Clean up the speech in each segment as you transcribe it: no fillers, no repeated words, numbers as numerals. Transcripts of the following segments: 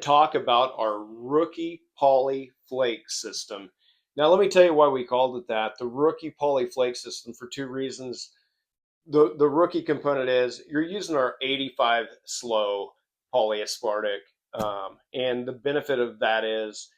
talk about our Rookie Poly Flake System. Now, let me tell you why we called it that. The Rookie Poly Flake System for two reasons. The rookie component is you're using our 85 slow polyaspartic, and the benefit of that is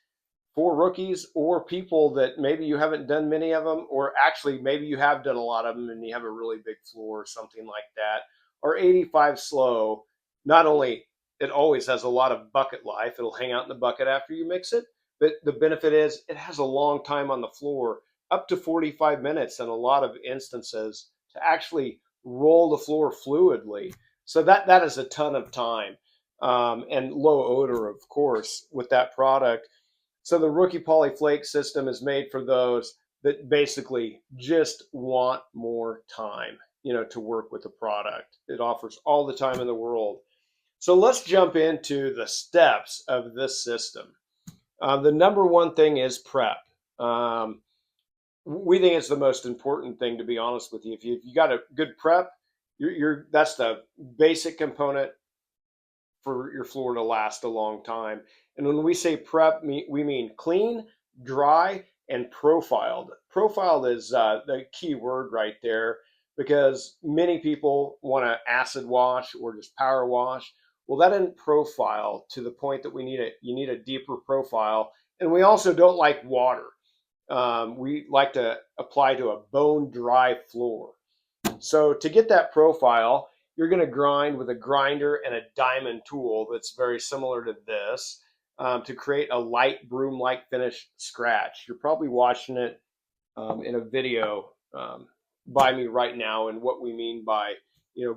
for rookies or people that maybe you haven't done many of them, or actually maybe you have done a lot of them and you have a really big floor or something like that. Our 85 slow, not only it always has a lot of bucket life, it'll hang out in the bucket after you mix it, but the benefit is it has a long time on the floor, up to 45 minutes in a lot of instances, to actually roll the floor fluidly. So that is a ton of time, and low odor, of course, with that product. So the Rookie Poly Flake System is made for those that basically just want more time, to work with the product. It offers all the time in the world. So let's jump into the steps of this system. The number one thing is prep. We think it's the most important thing, to be honest with you. If you got a good prep, that's the basic component for your floor to last a long time. And when we say prep, we mean clean, dry, and profiled. Profiled is the key word right there, because many people want to acid wash or just power wash. Well, that isn't profile to the point that you need a deeper profile. And we also don't like water. We like to apply to a bone dry floor. So to get that profile, you're going to grind with a grinder and a diamond tool that's very similar to this, to create a light broom-like finish scratch. You're probably watching it in a video by me right now, and what we mean by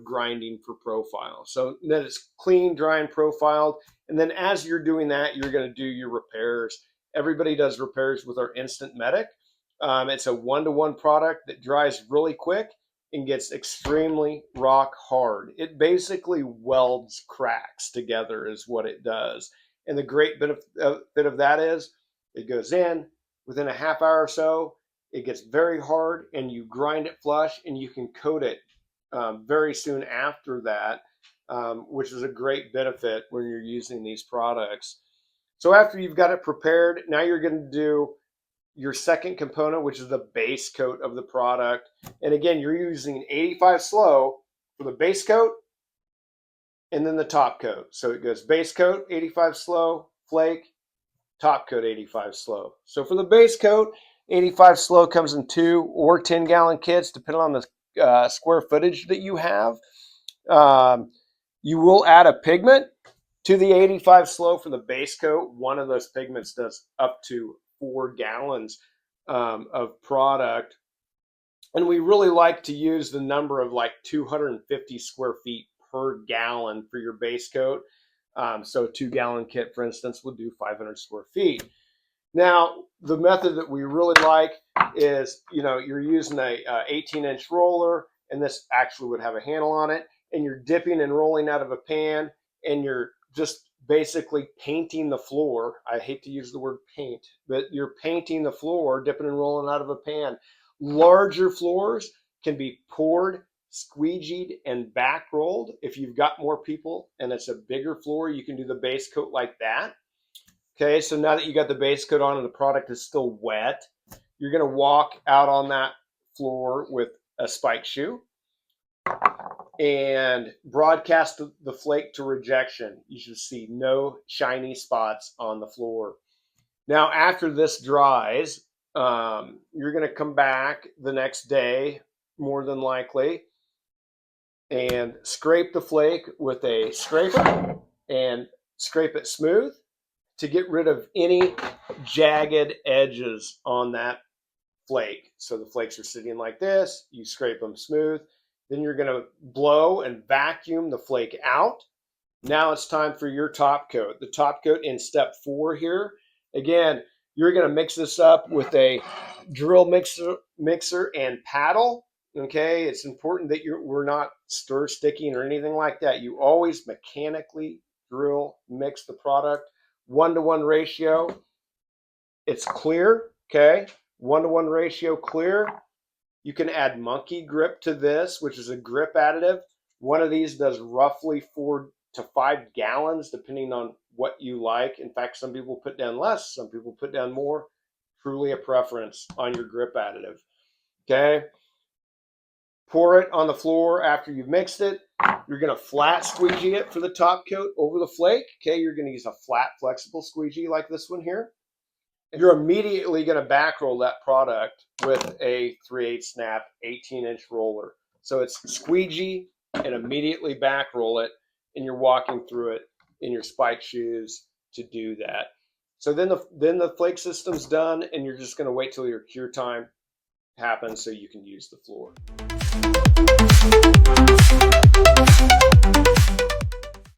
grinding for profile. So then it's clean, dry, and profiled. And then as you're doing that, you're going to do your repairs. Everybody does repairs with our Instant Medic. It's a one-to-one product that dries really quick and gets extremely rock hard. It basically welds cracks together is what it does. And the great benefit of that is it goes in within a half hour or so, it gets very hard, and you grind it flush, and you can coat it very soon after that, which is a great benefit when you're using these products. So after you've got it prepared, now you're going to do your second component, which is the base coat of the product. And again, you're using 85 slow for the base coat and then the top coat. So it goes base coat, 85 slow, flake, top coat, 85 slow. So for the base coat, 85 slow comes in 2 or 10-gallon kits, depending on the square footage that you have. You will add a pigment to the 85 slow for the base coat. One of those pigments does up to 4 gallons of product. And we really like to use the number of like 250 square feet per gallon for your base coat. So a 2-gallon kit, for instance, would do 500 square feet. Now, the method that we really like is, you're using a 18-inch roller, and this actually would have a handle on it, and you're dipping and rolling out of a pan, and you're just basically painting the floor. I hate to use the word paint, but you're painting the floor, dipping and rolling out of a pan. Larger floors can be poured, squeegeed, and back rolled. If you've got more people and it's a bigger floor, you can do the base coat like that. Okay, so now that you got the base coat on and the product is still wet, you're going to walk out on that floor with a spike shoe and broadcast the flake to rejection. You should see no shiny spots on the floor. Now, after this dries, you're going to come back the next day, more than likely, and scrape the flake with a scraper and scrape it smooth to get rid of any jagged edges on that flake. So the flakes are sitting like this, you scrape them smooth. Then you're going to blow and vacuum the flake out. Now it's time for your top coat. The top coat in step 4 here. Again, you're going to mix this up with a drill mixer and paddle. Okay, it's important that we're not stir sticking or anything like that. You always mechanically drill mix the product. 1-to-1 ratio. It's clear. Okay, 1-to-1 ratio clear. You can add monkey grip to this, which is a grip additive. One of these does roughly 4 to 5 gallons, depending on what you like. In fact, some people put down less, some people put down more. Truly a preference on your grip additive. Okay. Pour it on the floor after you've mixed it. You're going to flat squeegee it for the top coat over the flake. Okay. You're going to use a flat, flexible squeegee like this one here. You're immediately going to back roll that product with a 3/8 snap 18-inch roller. So it's squeegee and immediately back roll it, and you're walking through it in your spike shoes to do that. So then the flake system's done, and you're just going to wait till your cure time happens so you can use the floor.